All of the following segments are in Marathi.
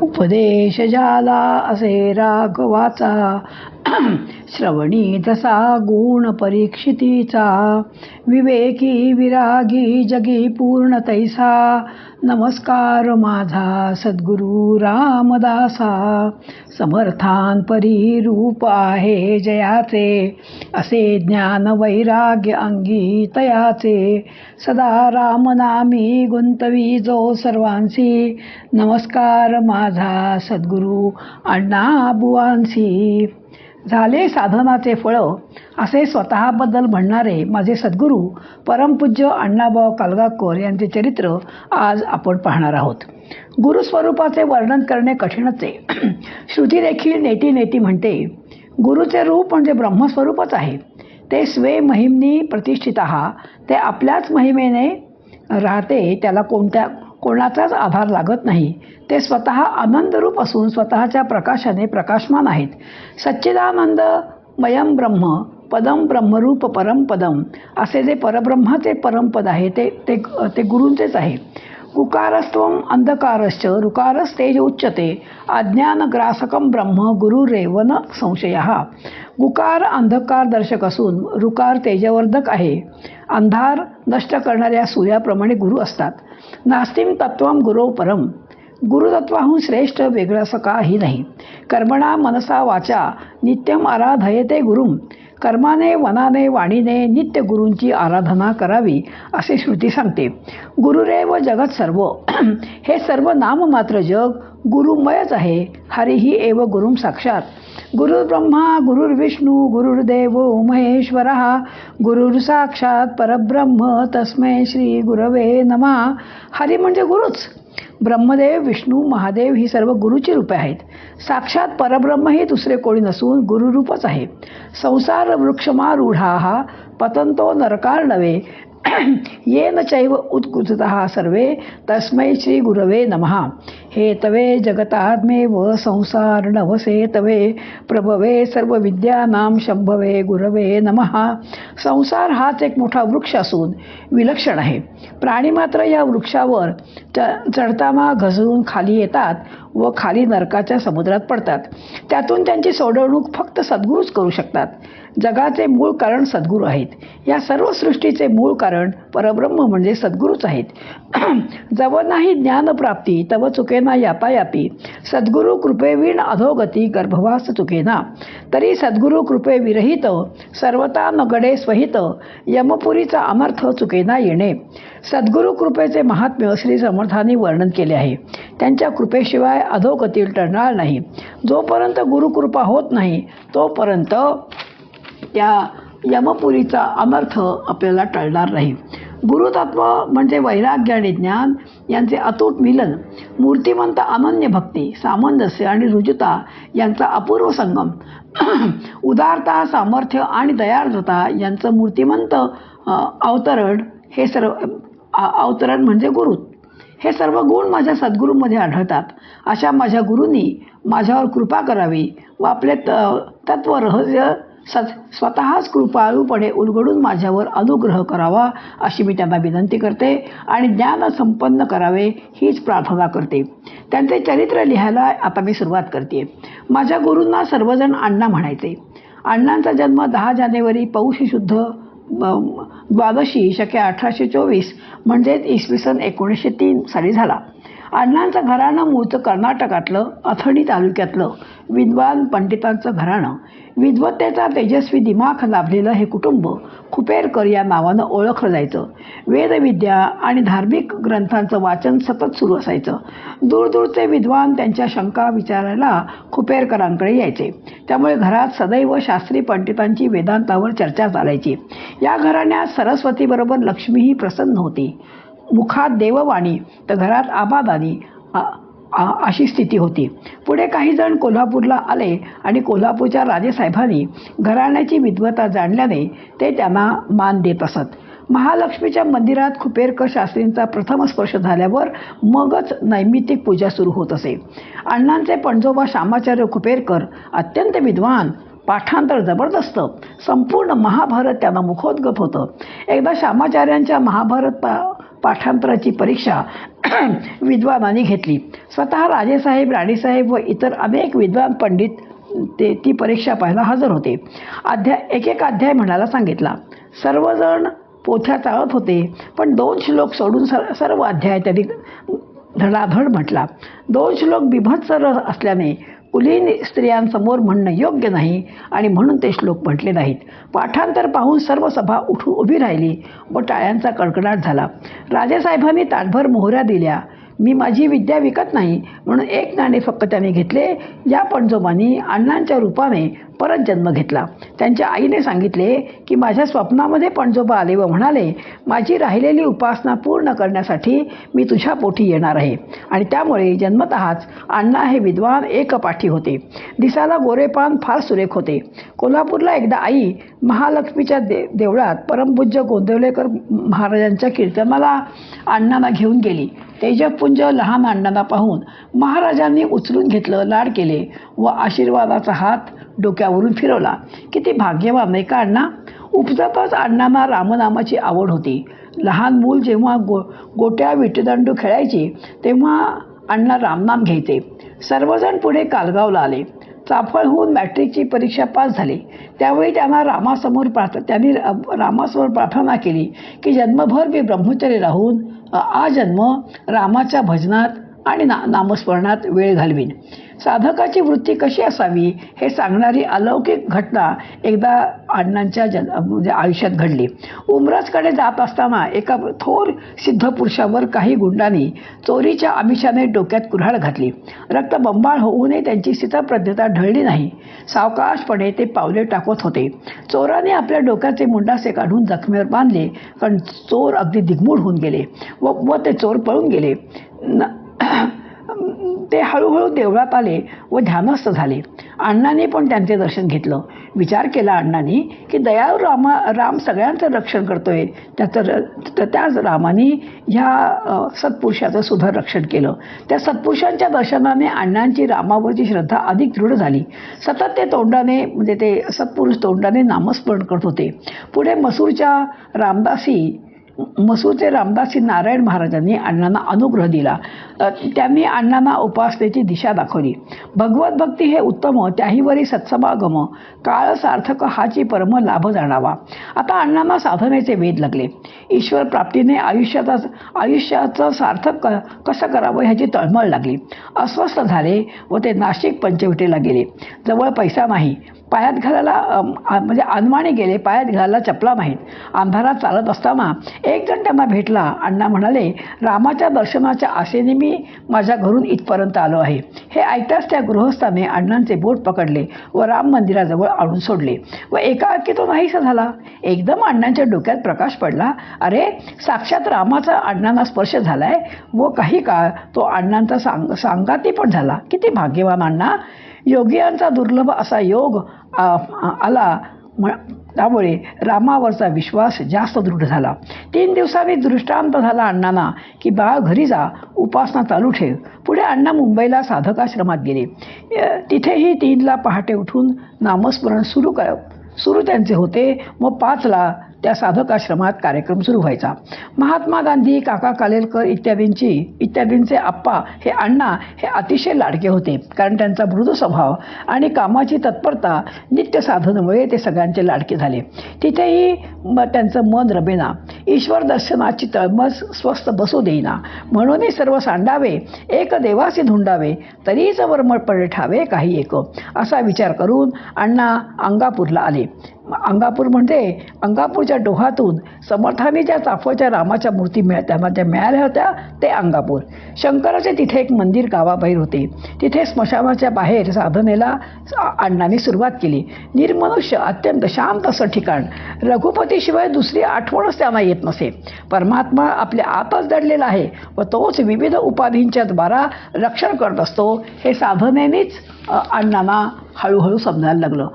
उपदेश झाला असे राघवाचा, श्रवणी तसा गुण परीक्षितीचा, विवेकी विरागी जगी पूर्ण तैसा, नमस्कार माझा सद्गुरु रामदासा. समर्थान परी रूप आहे जयाचे, असे ज्ञान वैराग्य अंगी तयाचे, सदा रामनामी गुंतवी जो सर्वांसी, नमस्कार माझा सद्गुरु अण्णा बुवांसी. झाले साधनाचे फळ असे स्वतःबद्दल म्हणणारे माझे सद्गुरू परमपूज्य अण्णाभाऊ कालगावकर यांचे चरित्र आज आपण पाहणार आहोत. गुरुस्वरूपाचे वर्णन करणे कठीणच आहे. श्रुती देखील नेटी नेटी म्हणते, गुरुचे रूप म्हणजे ब्रह्मस्वरूपच आहे. ते स्वे महिमनी प्रतिष्ठित ते आपल्याच महिमेने राहते. त्याला कोणाचाच आधार लागत नाही. ते स्वतः आनंदरूप असून स्वतःच्या प्रकाशाने प्रकाशमान आहेत. सच्चिदानंद मयम ब्रह्म पदम ब्रह्मरूप परमपदम असे जे परब्रह्माचे परमपद आहे ते गुरूंचेच आहे. उकारस्त्वम अंधकारश्च ऋकारस्तेज उच्यते, अज्ञानग्रासकम ब्रह्म गुरुरेव न संशयः. उकार अंधकार दर्शक असून ऋकार तेजवर्धक आहे. अंधार नष्ट करणाऱ्या सूर्याप्रमाणे गुरु असतात. नास्तिम तत्वम गुरो परम, गुरुतत्वाहून श्रेष्ठ वेगळं असं काही नाही. कर्मणा मनसा वाचा नित्यम आराधयते गुरुम, कर्माने वनाने वाणीने नित्य गुरूंची आराधना करावी असे श्रुती सांगते. गुरुरेव जगत सर्व, हे सर्व नाममात्र जग गुरुमयच आहे. हरिही एव गुरुम साक्षात. गुरुर्ब्रह्मा गुरुर्विष्णू गुरुर्देव महेश्वरः, गुरुर साक्षात परब्रह्म तस्मै श्री गुरवे नमः. हरी म्हणजे गुरुच. ब्रह्मदेव विष्णू महादेव ही सर्व गुरुची रूपे आहेत. साक्षात परब्रह्म हे दुसरे कोणी नसून गुरुरूपच आहे. संसार वृक्षमारूढाः पतंतो नरकार्णवे, येन चैव उत्कुचितः सर्वे तस्मै श्री गुरवे नमः. हे तवे जगतात्मेव संसार नवसे तवे, प्रभवे सर्व विद्यानां शंभवे गुरवे नमः. संसार हाच एक मोठा वृक्ष असून विलक्षण आहे. प्राणी मात्र या वृक्षावर चढताना घसरून खाली येतात व खाली नरकाच्या समुद्रात पडतात. त्यातून त्यांची सोडवणूक फक्त सद्गुरूच करू शकतात. जगाचे मूळ कारण सद्गुरू आहेत. या सर्व सृष्टीचे मूळ कारण परब्रह्म म्हणजे सद्गुरूच आहेत. जव नाही ज्ञानप्राप्ती तव चुकेना यापायापी, सद्गुरू कृपेविण अधोगती गर्भवास चुकेना. तरी सद्गुरू कृपे विरहित सर्वता नगडे स्वहित, यमपुरीचा अनर्थ चुकेना येणे. सद्गुरू कृपेचे महात्म्य श्री समर्थांनी वर्णन केले आहे. त्यांच्या कृपेशिवाय अधोगती टळणार नाही. जोपर्यंत गुरुकृपा होत नाही तोपर्यंत त्या यमपुरीचा अनर्थ आपल्याला टळणार नाही. गुरुतत्व म्हणजे वैराग्य आणि ज्ञान यांचे अतूट मिलन, मूर्तिमंत अनन्य भक्ती, सामंजस्य आणि रुजुता यांचा अपूर्व संगम, उदारता, सामर्थ्य आणि दयार्द्रता यांचं मूर्तिमंत अवतरण, हे सर्व अवतरण म्हणजे गुरु. हे सर्व गुण माझ्या सद्गुरूंमध्ये आढळतात. अशा माझ्या गुरूंनी माझ्यावर कृपा करावी व आपले तत्व रहस्य स्वतःच कृपाळूपणे उलगडून माझ्यावर अनुग्रह करावा अशी मी त्यांना विनंती करते आणि ज्ञान संपन्न करावे हीच प्रार्थना करते. त्यांचे चरित्र लिहायला आता मी सुरुवात करते. माझ्या गुरूंना सर्वजण अण्णा म्हणायचे. अण्णांचा जन्म 10 जानेवारी पौष शुद्ध द्वादशी शके 1824 म्हणजेच इसवी सन 1903 साली झाला. अण्णांचं घराणं मूळचं कर्नाटकातलं अथणी तालुक्यातलं विद्वान पंडितांचं घराणं. विद्वत्तेचा तेजस्वी दिमाख लाभलेलं हे कुटुंब खुपेरकर या नावानं ओळखलं जायचं. वेदविद्या आणि धार्मिक ग्रंथांचं वाचन सतत सुरू असायचं. दूरदूरचे विद्वान त्यांच्या शंका विचारायला खुपेरकरांकडे यायचे. त्यामुळे घरात सदैव शास्त्री पंडितांची वेदांतावर चर्चा चालायची. या घराण्यात सरस्वतीबरोबर लक्ष्मीही प्रसन्न होती. मुखात देववाणी तर घरात आबादानी अशी स्थिती होती. पुढे काही जण कोल्हापूरला आले आणि कोल्हापूरच्या राजेसाहेबांनी घराण्याची विद्वत्ता जाणल्याने ते त्यांना मान देत असत. महालक्ष्मीच्या मंदिरात खुपेरकर शास्त्रींचा प्रथम स्पर्श झाल्यावर मगच नैमित्तिक पूजा सुरू होत असे. अण्णांचे पणजोबा श्यामाचार्य खुपेरकर अत्यंत विद्वान, पाठांतर जबरदस्त, संपूर्ण महाभारत त्यांना मुखोद्गत होतं. एकदा श्यामाचार्यांच्या महाभारत पाठांतराची परीक्षा विद्वानांनी घेतली. स्वतः राजेसाहेब, राणीसाहेब व इतर अनेक विद्वान पंडित ती परीक्षा पाहायला हजर होते. एक एक अध्याय म्हणायला सांगितला. सर्वजण पोथ्या चाळत होते, पण 2 श्लोक सोडून सर्व अध्याय त्यांनी धडाधड म्हटला. 2 श्लोक बिभत्स असल्याने कुलीन स्त्रियांसमोर म्हणणं योग्य नाही आणि म्हणून ते श्लोक म्हटले नाहीत. पाठांतर पाहून सर्व सभा उठून उभी राहिली व टाळ्यांचा कडकडाट झाला. राजेसाहेबांनी ताटभर मोहऱ्या दिल्या. मी माझी विद्या विकत नाही म्हणून 1 नाणे फक्त त्याने घेतले. या पणजोबांनी अण्णांच्या रूपाने परत जन्म घेतला. त्यांच्या आईने सांगितले की माझ्या स्वप्नामध्ये पणजोबा आले व म्हणाले, माझी राहिलेली उपासना पूर्ण करण्यासाठी मी तुझ्या पोटी येणार आहे. आणि त्यामुळे जन्मतःच अण्णा हे विद्वान एकपाठी होते. दिसायला गोरेपान फार सुरेख होते. कोल्हापूरला एकदा आई महालक्ष्मीच्या देवळात परमपूज्य गोंदवलेकर महाराजांच्या कीर्तनाला अण्णांना घेऊन गेली. तेजपुंज लहान अण्णांना पाहून महाराजांनी उचलून घेतलं, लाड केले व आशीर्वादाचा हात डोक्यावरून फिरवला. किती भाग्यवान नाही का अण्णा. उपजतच अण्णांना रामनामाची आवड होती. लहान मूल जेव्हा गोट्या विटीदांडू खेळायची तेव्हा अण्णा रामनाम घ्यायचे. सर्वजण पुढे कालगावला आले. चाफळहून मॅट्रिकची परीक्षा पास झाली. त्यावेळी त्यांनी रामासमोर प्रार्थना केली की जन्मभर मी ब्रह्मचर्य राहून आजन्म रामाच्या भजनात आणि नामस्मरणात वेळ घालवीन. साधकाची वृत्ती कशी असावी हे सांगणारी अलौकिक घटना एकदा अण्णांच्या म्हणजे आयुष्यात घडली. उमरजकडे जात असताना एका थोर सिद्धपुरुषावर काही गुंडांनी चोरीच्या आमिषाने डोक्यात कुऱ्हाड घातली. रक्तबंबाळ होऊनही त्यांची स्थितप्रज्ञता ढळली नाही. सावकाशपणे ते पावले टाकत होते. चोराने आपल्या डोक्याचे मुंडासे काढून जखमेवर बांधले, पण चोर अगदी दिग्मूढ होऊन गेले व ते चोर पळून गेले. ते हळूहळू देवळात आले व ध्यानस्थ झाले. अण्णांनी पण त्यांचे दर्शन घेतलं. विचार केला अण्णांनी की दयाळू राम सगळ्यांचं रक्षण करतोय, त्याच रामाने ह्या सत्पुरुषाचं सुद्धा रक्षण केलं. त्या सत्पुरुषांच्या दर्शनाने अण्णांची रामावरची श्रद्धा अधिक दृढ झाली. सतत ते तोंडाने म्हणजे ते सत्पुरुष तोंडाने नामस्मरण करत होते. पुढे मसूरचे रामदासी नारायण महाराजांनी अण्णांना अनुग्रह दिला. त्यांनी अण्णांना उपासनेची दिशा दाखवली. भगवत भक्ती हे उत्तम, त्याहीवरी सत्समागम, काळ सार्थक हाची परम लाभ जाणावा. आता अण्णांना साधनेचे वेध लागले. ईश्वर प्राप्तीने आयुष्याचं सार्थक कसं करावं ह्याची तळमळ लागली. अस्वस्थ झाले व ते नाशिक पंचवटीला गेले. जवळ पैसा नाही, पायात घालायला म्हणजे अनवाणी गेले, पायात घालायला चपला नाहीत. अंधारात चालत असताना एक जण त्यांना भेटला. अण्णा म्हणाले, रामाच्या दर्शनाच्या आशेने मी माझ्या घरून इथपर्यंत आलो आहे. हे ऐकताच त्या गृहस्थाने अण्णांचे बोट पकडले व राम मंदिराजवळ आणून सोडले व एकाएकी तो नाहीसा झाला. एकदम अण्णांच्या डोक्यात प्रकाश पडला. अरे, साक्षात रामाचा अण्णांना स्पर्श झालाय व काही काळ तो अण्णांचा सांगाती पण झाला. किती भाग्यवान अण्णा. योगियांचा दुर्लभ असा योग आला. त्यामुळे रामावरचा विश्वास जास्त दृढ झाला. 3 दिवसांनी दृष्टांत झाला अण्णांना की बाळ घरी जा, उपासना चालू ठेव. पुढे अण्णा मुंबईला साधकाश्रमात गेले. तिथेही 3ला पहाटे उठून नामस्मरण सुरू त्यांचे होते. मग 5ला त्या साधकाश्रमात कार्यक्रम सुरू व्हायचा. महात्मा गांधी, काका कालेलकर इत्यादींचे आप्पा हे अण्णा हे अतिशय लाडके होते. कारण त्यांचा मृदू स्वभाव आणि कामाची तत्परता नित्य साधनेमुळे ते सगळ्यांचे लाडके झाले. तिथेही त्यांचं मन रमेना. ईश्वर दर्शनाची तळमळ स्वस्थ बसू देईना. म्हणूनही सर्व सांडावे, एक देवासी धुंडावे, तरीच वर्मळपणे ठावे काही एक, असा विचार करून अण्णा अंगापूरला आले. अंगापूर म्हणजे अंगापूरच्या डोहातून समर्थांनी ज्या चाफळच्या रामाच्या मूर्ती मिळाल्या होत्या ते अंगापूर. शंकराचे तिथे एक मंदिर गावाबाहेर होते. तिथे स्मशानाच्या बाहेर साधनेला अण्णांनी सुरुवात केली. निर्मनुष्य अत्यंत शांत असं ठिकाण. रघुपतीशिवाय दुसरी आठवणच त्यांना येत नसे. परमात्मा आपल्या आतच दडलेला आहे व तोच विविध उपाधींच्या द्वारा रक्षण करत असतो. हे साधनेनेच अण्णांना हळूहळू समजायला लागलं.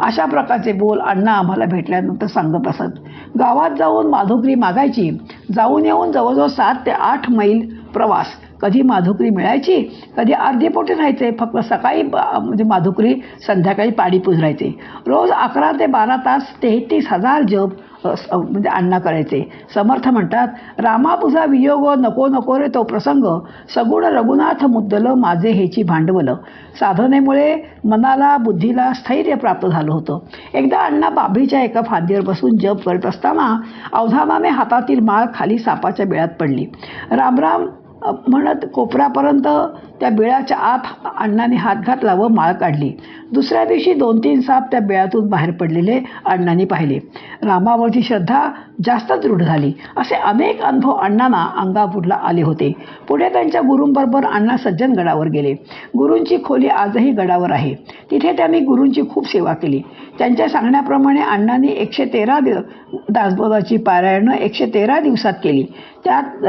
अशा प्रकारचे बोल अण्णा आम्हाला भेटल्यानंतर सांगत असत. गावात जाऊन माधुकरी मागायची. जाऊन येऊन जवळजवळ 7 ते 8 मैल प्रवास. कधी माधुकरी मिळायची, कधी अर्धे पोटी राहायचे. फक्त सकाळी म्हणजे माधुकरी, संध्याकाळी पाणी पुजरायचे. रोज 11 ते 12 तास 33,000 जप म्हणजे अण्णा करायचे. समर्थ म्हणतात, रामा तुझा वियोग नको नको रे तो प्रसंग, सगुण रघुनाथ मुद्दल माझे हेची भांडवल. साधनेमुळे मनाला बुद्धीला स्थैर्य प्राप्त झालं होतं. एकदा अण्णा बाभळीच्या एका फांदीवर बसून जप करत असताना अवधानाने हातातील माळ खाली सापाच्या बिळात पडली. रामराम म्हणत कोपऱ्यापर्यंत त्या बिळाच्या आत अण्णाने हात घातला व माळ काढली. दुसऱ्या दिवशी 2-3 साप त्या बिळातून बाहेर पडलेले अण्णांनी पाहिले. रामावरची श्रद्धा जास्त दृढ झाली. असे अनेक अनुभव अण्णांना अंगापुढला आले होते. पुढे त्यांच्या गुरूंबरोबर अण्णा सज्जनगडावर गेले. गुरूंची खोली आजही गडावर आहे. तिथे त्यांनी गुरूंची खूप सेवा केली. त्यांच्या सांगण्याप्रमाणे अण्णांनी 113 दासबोधाची पारायणं 113 दिवसात केली. त्यात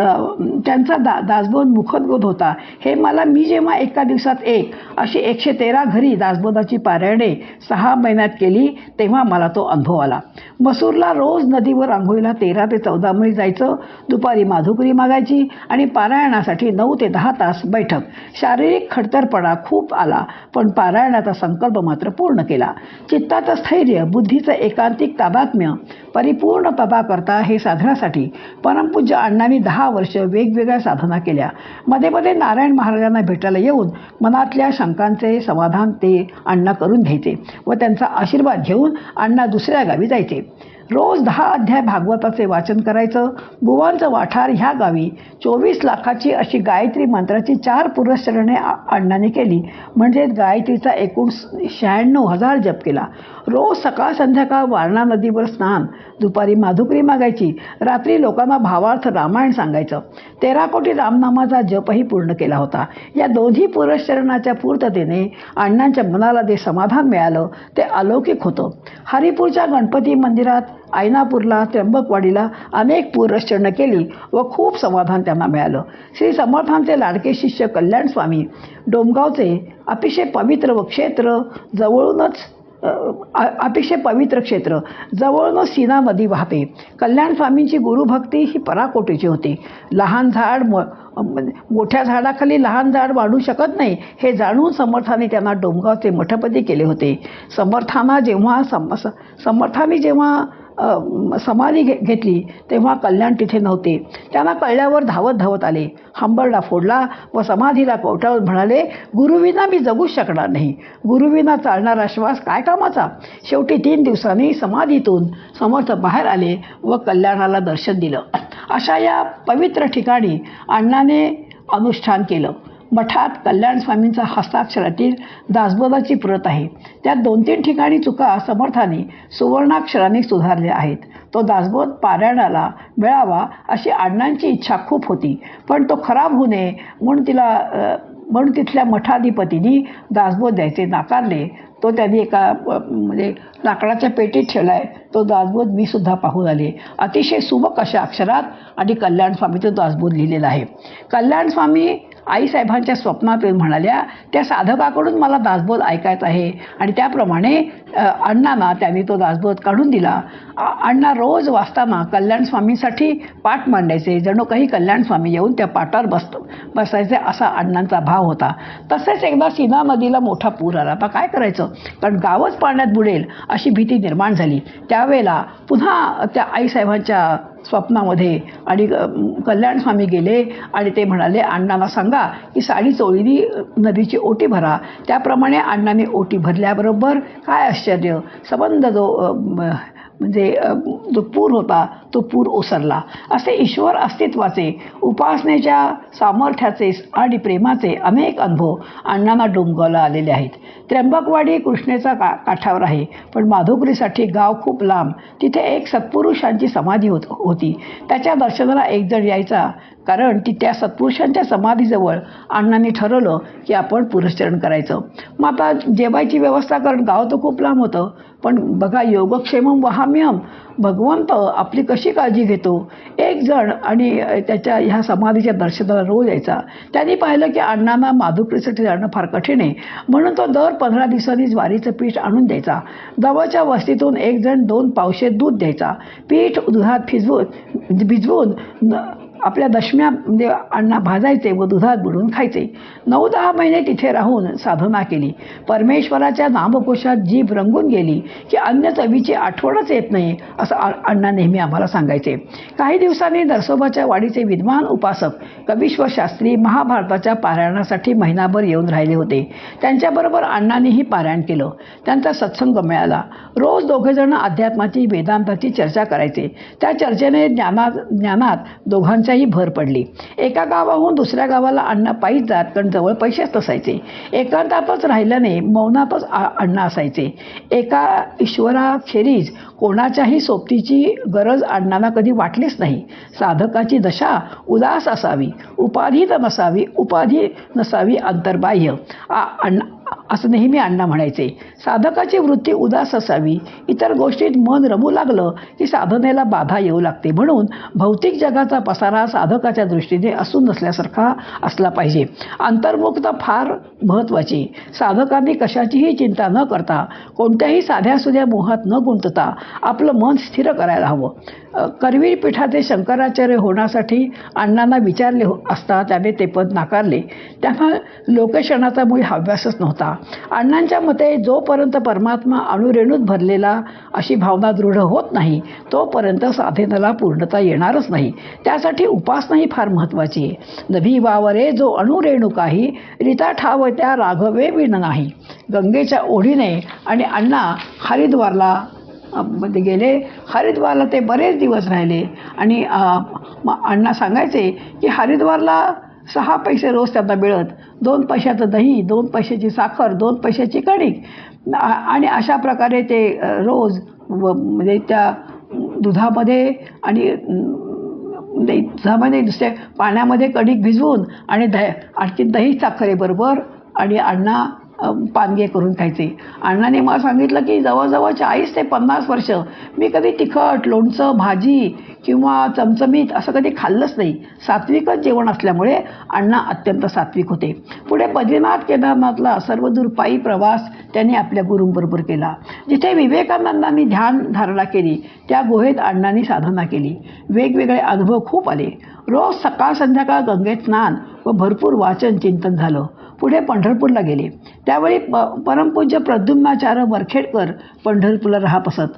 त्यांचा दासबोध मुखोद्गत होता. हे मला मी जेव्हा एका दिवसात एक अशी 113 घरी दासबोधाची पारायणे 6 महिन्यात केली तेव्हा मला तो अनुभव आला. मसूरला रोज नदीवर आंघोळीला 13 ते 14 मैल जायचं. दुपारी माधुकरी मागायची आणि पारायणासाठी 9 ते 10 तास बैठक. शारीरिक खडतरपणा खूप आला, पण पारायणाचा संकल्प मात्र पूर्ण केला. चित्ताचं स्थैर्य, बुद्धीचं एकांतिक तादात्म्य परिपूर्ण तदा करता हे साधण्यासाठी परमपूज्य अण्णांनी 10 वर्ष वेगवेगळ्या साधना केल्या. मध्ये मध्ये नारायण महाराजांना भेटायला येऊन मनातल्या शंकांचे समाधान ते अण्णा करून घ्यायचे व त्यांचा आशीर्वाद घेऊन अण्णा दुसऱ्या गावी जायचे. रोज 10 अध्याय भागवताचे वाचन करायचं. बुवांचं वाठार ह्या गावी 24 लाखाची अशी गायत्री मंत्राची 4 पुरस्चरणे अण्णांनी केली. म्हणजे गायत्रीचा एकूण 96,000 जप केला. रोज सकाळ संध्याकाळ वारणा नदीवर स्नान. दुपारी माधुकरी मागायची. रात्री लोकांना भावार्थ रामायण सांगायचं. 13 कोटी रामनामाचा जपही पूर्ण केला होता. या दोन्ही पुरस्चरणाच्या पूर्ततेने अण्णांच्या मनाला जे समाधान मिळालं ते अलौकिक होतं. हरिपूरच्या गणपती मंदिरात, ऐनापूरला, त्र्यंबकवाडीला अनेक पुरस्चरणं केली व खूप समाधान त्यांना मिळालं. श्री समर्थांचे लाडके शिष्य कल्याण स्वामी डोमगावचे अतिशय पवित्र क्षेत्र जवळूनच सीना नदी वाहते. कल्याण स्वामींची गुरुभक्ती ही पराकोटीची होती. लहान झाड मोठ्या झाडाखाली लहान झाड वाढू शकत नाही हे जाणून समर्थांनी त्यांना डोमगावचे मठपती केले होते. समर्थांनी जेव्हा समाधी घेतली तेव्हा कल्याण तिथे नव्हते. त्यांना कळल्यावर धावत धावत आले. हंबरडा फोडला व समाधीला कवटाळून म्हणाले, गुरुविना मी जगूच शकणार नाही. गुरुविना चालणारा श्वास काय कामाचा. शेवटी 3 दिवसांनी समाधीतून समर्थ बाहेर आले व कल्याणाला दर्शन दिलं. अशा या पवित्र ठिकाणी अण्णाने अनुष्ठान केलं. मठात कल्याण स्वामींचा हस्ताक्षरातील दासबोधाची प्रत आहे. त्यात 2-3 ठिकाणी चुका समर्थांनी सुवर्णाक्षरांनी सुधारल्या आहेत. तो दासबोध पारायणाला मिळावा अशी अण्णांची इच्छा खूप होती, पण तो खराब होऊ नये म्हणून तिथल्या मठाधिपतींनी दासबोध द्यायचे नाकारले. तो त्यांनी एका म्हणजे लाकडाच्या पेटीत ठेवला आहे. तो दासबोध मी सुद्धा पाहून आले. अतिशय सुबक अशा अक्षरात आणि कल्याण स्वामीचा दासबोध लिहिलेला आहे. कल्याण स्वामी आईसाहेबांच्या स्वप्नात म्हणाल्या, त्या साधकाकडून मला दासबोध ऐकायचा आहे आणि त्याप्रमाणे अण्णांना त्यांनी तो दासबोध काढून दिला. अण्णा रोज वाचताना कल्याण स्वामींसाठी पाठ मांडायचे. जणू काही कल्याण स्वामी येऊन त्या पाटावर बसायचे असा अण्णांचा भाव होता. तसेच एकदा सीना नदीला मोठा पूर आला. आता काय करायचं, कारण गावच पाण्यात बुडेल अशी भीती निर्माण झाली. त्यावेळेला पुन्हा त्या आईसाहेबांच्या स्वप्नामध्ये आणि कल्याण स्वामी गेले आणि ते म्हणाले, अण्णांना सांगा की साडी चोळीनी नदीची ओटी भरा. त्याप्रमाणे अण्णांनी ओटी भरल्याबरोबर काय आश्चर्य, संबंध जो पूर होता तो पूर ओसरला. असे ईश्वर अस्तित्वाचे, उपासनेच्या सामर्थ्याचे आणि प्रेमाचे अनेक अनुभव अण्णांना डोंबगावला आलेले आहेत. त्र्यंबकवाडी कृष्णेचा काठावर आहे, पण माधुकरीसाठी गाव खूप लांब. तिथे एक सत्पुरुषांची समाधी होती. त्याच्या दर्शनाला एक जण यायचा, कारण त्या सत्पुरुषांच्या समाधीजवळ अण्णांनी ठरवलं की आपण पुरस्चरण करायचं. मग आता जेवायची व्यवस्था, कारण गाव तर खूप लांब होतं. पण बघा, योगक्षेमम वहाम्यम, भगवंत आपली कशी काळजी घेतो. एक जण आणि त्याच्या ह्या समाधीच्या दर्शनाला रोज यायचा. त्यांनी पाहिलं की अण्णांना माधुकरीसाठी जाणं फार कठीण आहे, म्हणून तो दर 15 दिवसांनी ज्वारीचं पीठ आणून द्यायचा. जवळच्या वस्तीतून एक जण 2 पावशे दूध द्यायचा. पीठ दुधात भिजवून आपल्या दशम्या म्हणजे अण्णा भाजायचे व दुधात बुडवून खायचे. 9-10 महिने तिथे राहून साधना केली. परमेश्वराच्या नामकोशात जीभ रंगून गेली की अन्य चवीची आठवणच येत नाही असं अण्णा नेहमी आम्हाला सांगायचे. काही दिवसांनी नरसोबाच्या वाडीचे विद्वान उपासक कवीश्वर शास्त्री महाभारताच्या पारायणासाठी महिनाभर येऊन राहिले होते. त्यांच्याबरोबर अण्णांनीही पारायण केलं. त्यांचा सत्संग मिळाला. रोज दोघेजण अध्यात्माची वेदांताची चर्चा करायचे. त्या चर्चेने ज्ञानात दोघांच्याही भर पडली. एका गावाहून दुसऱ्या गावाला अण्णा पायीच जात, कारण जवळ पैसेच नसायचे. एकांतातच राहिल्याने मौनातच अण्णा असायचे. एका ईश्वराखेरीज कोणाच्याही सोबतीची गरज अण्णांना कधी वाटलीच नाही. साधकाची दशा उदास असावी, उपाधी नसावी अंतर्बाह्य असं नेहमी अण्णा म्हणायचे. साधकाची वृत्ती उदास असावी, इतर गोष्टीत मन रमू लागलं की साधनेला बाधा येऊ लागते. म्हणून भौतिक जगाचा पसारा साधकाच्या दृष्टीने असून नसल्यासारखा असला पाहिजे. अंतर्मुखता फार महत्त्वाची. साधकांनी कशाचीही चिंता न करता, कोणत्याही साध्यासुध्या मोहात न गुंतता आपलं मन स्थिर करायला हवं. करवीर पीठाचे शंकराचार्य होण्यासाठी अण्णांना विचारले असता त्याने ते पद नाकारले. त्यामुळे लोकेशनाचा मूळ हव्यासच नव्हता. अण्णांच्या मते जोपर्यंत परमात्मा अणुरेणूत भरलेला अशी भावना दृढ होत नाही तोपर्यंत साधनेला पूर्णता येणारच नाही. त्यासाठी उपासनाही फार महत्त्वाची आहे. नभी वावरे जो अणुरेणू काही, रीता ठाव त्या राघवे विण नाही. गंगेच्या ओढीने आणि अण्णा हरिद्वारला मध्ये गेले. हरिद्वारला ते बरेच दिवस राहिले आणि अण्णा सांगायचे की हरिद्वारला 6 पैसे रोज त्यांना मिळत. 2 पैशाचं दही, 2 पैशाची साखर, 2 पैशाची कणिक आणि अशा प्रकारे ते रोज म्हणजे त्या दुधामध्ये आणि दुधामध्ये दुसऱ्या पाण्यामध्ये कणिक भिजवून आणि आणखी दही साखरेबरोबर आणि अण्णा पानगे करून खायचे. अण्णाने मला सांगितलं की जवळजवळ 40 ते 50 वर्ष मी कधी तिखट, लोणचं, भाजी किंवा चमचमीत असं कधी खाल्लंच नाही. सात्विकच जेवण असल्यामुळे अण्णा अत्यंत सात्विक होते. पुढे बद्रीनाथ केदारनाथला सर्वदूर पायी प्रवास त्यांनी आपल्या गुरूंबरोबर केला. जिथे विवेकानंदांनी ध्यान धारणा केली त्या गुहेत अण्णांनी साधना केली. वेगवेगळे अनुभव खूप आले. रोज सकाळ संध्याकाळ गंगेत स्नान व भरपूर वाचन चिंतन झालं. पुढे पंढरपूरला गेले. त्यावेळी परमपूज्य प्रद्युम्नाचार्य वरखेडकर पंढरपूरला राहत असत.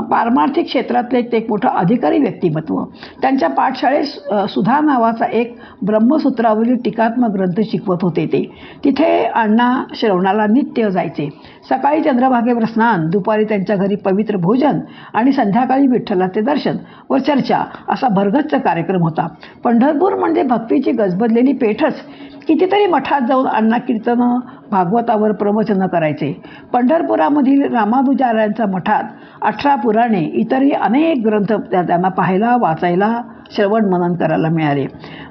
पारमार्थिक क्षेत्रातले ते एक मोठं अधिकारी व्यक्तिमत्व. त्यांच्या पाठशाळेत सुधा नावाचा एक ब्रह्मसूत्रावरील टीकात्मक ग्रंथ शिकवत होते. तिथे अण्णा श्रवणाला नित्य जायचे. सकाळी चंद्रभागेवर स्नान, दुपारी त्यांच्या घरी पवित्र भोजन आणि संध्याकाळी विठ्ठलाचे दर्शन व चर्चा असा भरगच्च कार्यक्रम होता. पंढरपूर म्हणजे भक्तीची गजबजलेली पेठच. कितीतरी मठात जाऊन अण्णा कीर्तनं, भागवतावर प्रवचनं करायचे. पंढरपुरामधील रामानुजाचार्यांच्या मठात 18 पुराणे, इतरही अनेक ग्रंथ त्यांना पाहायला, वाचायला, श्रवण मनन करायला मिळाले.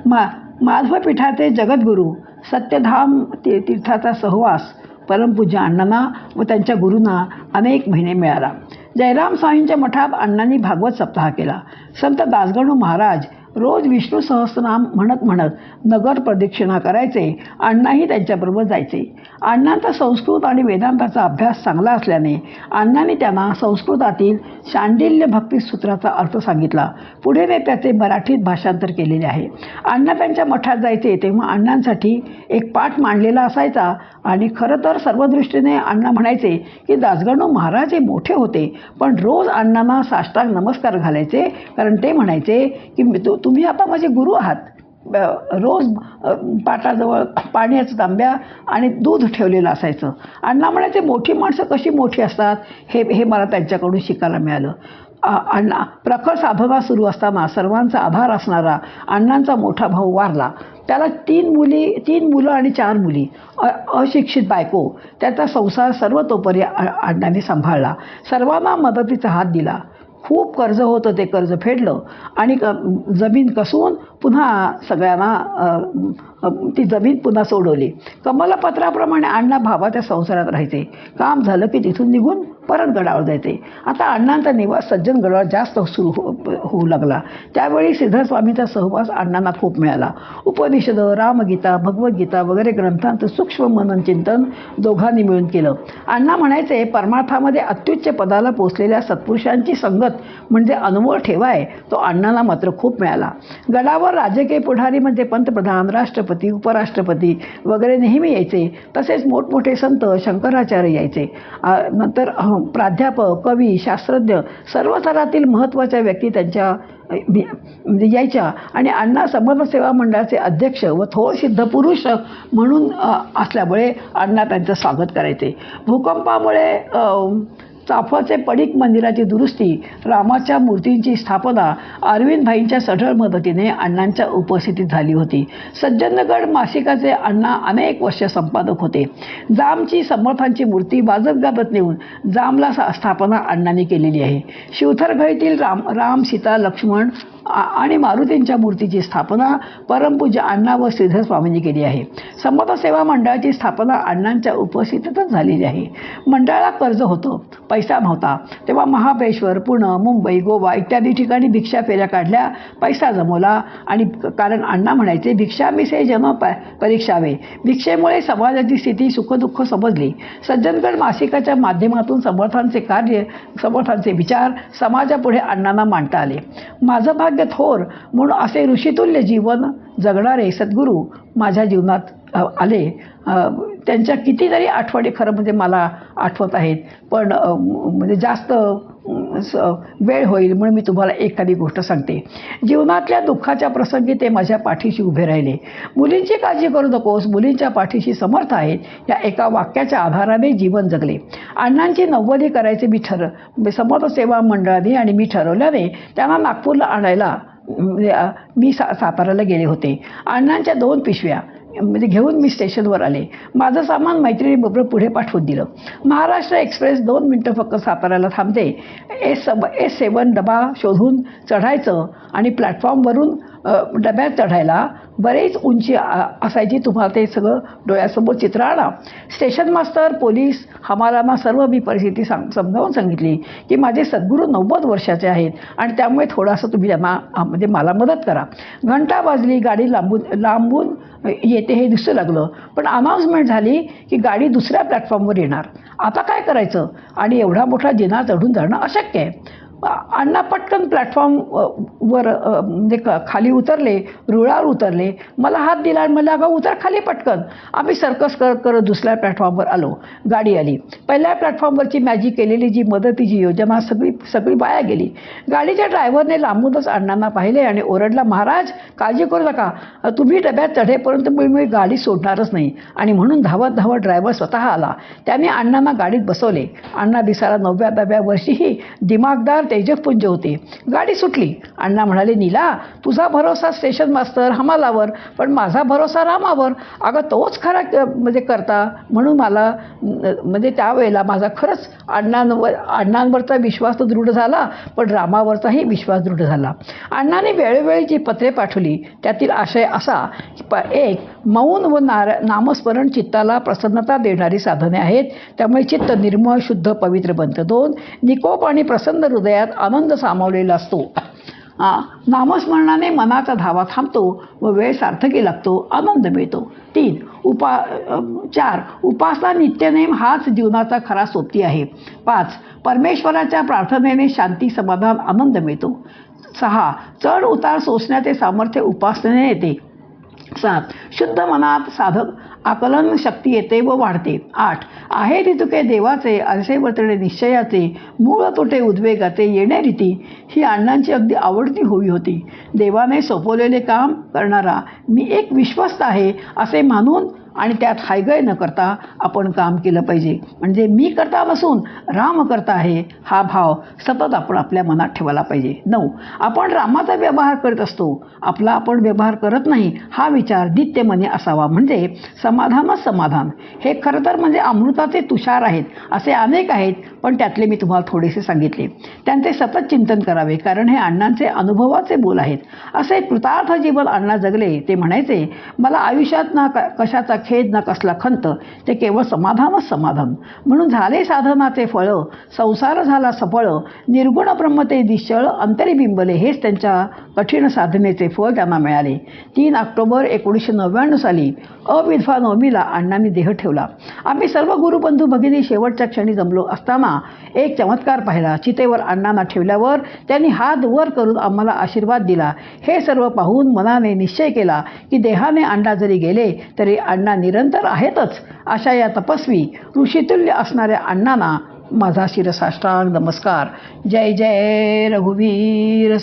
माधवपीठाचे जगद्गुरू सत्यधाम तीर्थाचा सहवास परमपूज्य अण्णांना व त्यांच्या गुरूंना अनेक महिने मिळाला. जयराम स्वामींच्या मठात अण्णांनी भागवत सप्ताह केला. संत दासगणू महाराज रोज विष्णू सहस्रनाम म्हणत नगर प्रदक्षिणा करायचे. अण्णाही त्यांच्याबरोबर जायचे. अण्णांचा संस्कृत आणि वेदांताचा अभ्यास चांगला असल्याने अण्णांनी त्यांना संस्कृतातील शांडिल्य भक्तिसूत्राचा अर्थ सांगितला. पुढे ते त्याचे मराठीत भाषांतर केलेले आहे. अण्णा त्यांच्या मठात जायचे तेव्हा अण्णांसाठी एक पाठ मांडलेला असायचा आणि खरं तर सर्व दृष्टीने अण्णा म्हणायचे की दासगणू महाराज हे मोठे होते, पण रोज अण्णांना साष्टांग नमस्कार घालायचे, कारण ते म्हणायचे की तुम्ही आता माझे गुरु आहात. रोज पाटाजवळ पाण्याचा तांब्या आणि दूध ठेवलेलं असायचं. अण्णा म्हणायचे मोठी माणसं कशी मोठी असतात हे मला त्यांच्याकडून शिकायला मिळालं. अण्णा प्रखर साधना सुरू असताना सर्वांचा आधार असणारा अण्णांचा मोठा भाऊ वारला. त्याला 3 मुलं आणि 4 मुली, अशिक्षित बायको. त्याचा संसार सर्वतोपरी अण्णांनी सांभाळला. सर्वांना मदतीचा हात दिला. खूप कर्ज होतं, ते कर्ज फेडलं आणि जमीन कसून पुन्हा सगळ्यांना ती जमीन पुन्हा सोडवली. कमलपत्राप्रमाणे अण्णा भावाच्या संसारात राहायचे. काम झालं की तिथून निघून परत गडावर जायचे. आता अण्णांचा निवास सज्जनगडावर जास्त सुरू होऊ लागला. त्यावेळी श्रीधर स्वामींचा सहवास अण्णांना खूप मिळाला. उपनिषद, रामगीता, भगवद्गीता वगैरे ग्रंथांचं सूक्ष्म मनन चिंतन दोघांनी मिळून केलं. अण्णा म्हणायचे, परमार्थामध्ये अत्युच्च पदाला पोचलेल्या सत्पुरुषांची संगत म्हणजे अनुभव ठेवाय तो अण्णांना मात्र खूप मिळाला. गडावर राजकीय पुढारी म्हणजे पंतप्रधान, राष्ट्रपती, उपराष्ट्रपती वगैरे नेहमी यायचे. तसेच मोठमोठे संत, शंकराचार्य यायचे. नंतर प्राध्यापक, कवी, शास्त्रज्ञ सर्व थरातील महत्त्वाच्या व्यक्ती त्यांच्या यायच्या आणि अण्णा समर्थ सेवा मंडळाचे अध्यक्ष व थोर सिद्ध पुरुष म्हणून असल्यामुळे अण्णा त्यांचं स्वागत करायचे. भूकंपामुळे चाफळचे पडीक मंदिराची दुरुस्ती, रामाच्या मूर्तींची स्थापना अरविंदभाईंच्या सढळ मदतीने अण्णांच्या उपस्थितीत झाली होती. सज्जनगड मासिकाचे अण्णा अनेक वर्ष संपादक होते. जामची समर्थांची मूर्ती वाजत गाजत नेऊन जामला स्थापना अण्णांनी केलेली आहे. शिवथरघळीतील राम, सीता, लक्ष्मण आणि मारुतींच्या मूर्तीची स्थापना परमपूज्य अण्णा व श्रीधर स्वामींनी केली आहे. समर्थ सेवा मंडळाची स्थापना अण्णांच्या उपस्थितीतच झालेली आहे. मंडळाला कर्ज होतं, पैसा नव्हता. तेव्हा महाबळेश्वर, पुणे, मुंबई, गोवा इत्यादी ठिकाणी भिक्षा फेऱ्या काढल्या, पैसा जमवला. आणि कारण अण्णा म्हणायचे, भिक्षा मिसे जन परीक्षावे. भिक्षेमुळे समाजाची स्थिती सुखदुःख समजली. सज्जनगड मासिकाच्या माध्यमातून समर्थांचे कार्य, समर्थांचे विचार समाजापुढे अण्णांना मांडता आले. माझं भाग्य थोर म्हणून असे ऋषितुल्य जीवन जगणारे सद्गुरू माझ्या जीवनात आले. त्यांच्या कितीतरी आठवणी खरं म्हणजे मला आठवत आहेत, पण म्हणजे जास्त वेळ होईल म्हणून मी तुम्हाला एखादी गोष्ट सांगते. जीवनातल्या दुःखाच्या प्रसंगी ते माझ्या पाठीशी उभे राहिले. मुलींची काळजी करू नकोस, मुलींच्या पाठीशी समर्थ आहेत, या एका वाक्याच्या आधाराने जीवन जगले. अण्णांची नव्वदी करायचे समर्थ सेवा मंडळाने आणि मी ठरवल्याने त्यांना नागपूरला आणायला मी साताऱ्याला गेले होते. अण्णांच्या 2 पिशव्या घेऊन मी स्टेशनवर आले. माझं सामान मैत्रिणीबरोबर पुढे पाठवून दिलं. महाराष्ट्र एक्सप्रेस 2 मिनटं फक्त साताऱ्याला थांबते. S7 डबा शोधून चढायचं आणि प्लॅटफॉर्मवरून डब्यात चढायला बरेच उंची असायची. तुम्हाला ते सगळं डोळ्यासमोर चित्र आणा. स्टेशन मास्तर, पोलीस, हमालांना सर्व मी परिस्थिती समजावून सांगितली की माझे सद्गुरू 90 वर्षाचे आहेत आणि त्यामुळे थोडासा तुम्ही त्यांना म्हणजे मला मदत करा. घंटा वाजली, गाडी लांबून येते हे दिसू लागलं, पण अनाऊन्समेंट झाली की गाडी दुसऱ्या प्लॅटफॉर्मवर येणार. आता काय करायचं? आणि एवढा मोठा जिना चढून जाणं अशक्य आहे. अण्णा पटकन प्लॅटफॉर्मवर म्हणजे खाली उतरले, रुळावर उतरले. मला हात दिला आणि मला अगं उतर खाली पटकन. आम्ही सर्कस करत करत दुसऱ्या प्लॅटफॉर्मवर आलो. गाडी आली. पहिल्या प्लॅटफॉर्मवरची माझी केलेली जी मदतीची योजना सगळी वाया गेली. गाडीच्या ड्रायव्हरने लांबूनच अण्णांना पाहिले आणि ओरडला, महाराज काळजी करू नका, तुम्ही डब्यात चढेपर्यंत मी गाडी सोडणारच नाही. आणि म्हणून धावत धावत ड्रायव्हर स्वतः आला. त्याने अण्णांना गाडीत बसवले. अण्णा दिसायला 9व्या वर्षीही दिमागदार तेजपुंज होते. गाडी सुटली. अण्णा म्हणाले, नीला तुझा भरोसा स्टेशन मास्तर हमालावर, पण माझा भरोसा रामावर. अगं तोच खरा म्हणजे करता. म्हणून मला म्हणजे त्यावेळेला माझा खरंच अण्णांवरचा विश्वास तर दृढ झाला, पण रामावरचाही विश्वास दृढ झाला. अण्णांनी वेळोवेळी जी पत्रे पाठवली त्यातील आशय असा, 1. मौन व नामस्मरण चित्ताला प्रसन्नता देणारी साधने आहेत, त्यामुळे चित्त निर्मळ, शुद्ध, पवित्र बनतं. 2. निकोप आणि प्रसन्न हृदयात आनंद सामावलेला असतो. नामस्मरणाने मनाचा धावा थांबतो व वेळ सार्थकी लागतो, आनंद मिळतो. 3. 4. उपासना नित्यनेम हाच जीवनाचा खरा सोबती आहे. 5. परमेश्वराच्या प्रार्थनेने शांती, समाधान, आनंद मिळतो. 6. चढ उतार सोसण्याचे सामर्थ्य उपासनेने येते. 7. शुद्ध मनात साधक आकलन शक्ती येते व वाढते. 8. आहे रीतुके देवाचे, आरसे वर्तणे निश्चयाचे, मूळ तोटे उद्वेगाचे, येणे रीती ही अण्णांची अगदी आवडती होवी होती. देवाने सोपवलेले काम करणारा मी एक विश्वस्त आहे असे मानून आणि त्यात हायगय न करता आपण काम केलं पाहिजे. म्हणजे मी करता नसून राम करता आहे हा भाव सतत आपण आपल्या मनात ठेवायला पाहिजे. 9. आपण रामाचा व्यवहार करत असतो, आपला आपण व्यवहार करत नाही हा विचार नित्य मनी असावा. म्हणजे समाधानच समाधान. हे खरं तर म्हणजे अमृताचे तुषार आहेत. असे अनेक आहेत, पण त्यातले मी तुम्हाला थोडेसे सांगितले. त्यांचे सतत चिंतन करावे, कारण हे अण्णांचे अनुभवाचे बोल आहेत. असे कृतार्थ जीवन अण्णा जगले. ते म्हणायचे, मला आयुष्यात ना कशाचा खेद ना कसला खंत, ते केवळ समाधानच समाधान. म्हणून झाले साधनाचे फळ, संसार झाला सफळ, निर्गुण ब्रह्म ते निश्चळ अंतरी बिंबले. हेच त्यांच्या कठीण साधनेचे फळ त्यांना मिळाले. 3 ऑक्टोबर 1999 साली अविद्वा नवमीला अण्णांनी देह ठेवला. आम्ही सर्व गुरुबंधू भगिनी शेवटच्या क्षणी जमलो असताना एक चमत्कार पाहिला. चितेवर अण्णांना ठेवल्यावर त्यांनी हात वर करून आम्हाला आशीर्वाद दिला. हे सर्व पाहून मनाने निश्चय केला की देहाने अण्णा जरी गेले तरी अण्णा निरंतर आहेतच. अशा या तपस्वी ऋषितुल्य असणाऱ्या अण्णांना माझा शिरसाष्टांग नमस्कार. जय जय रघुवीर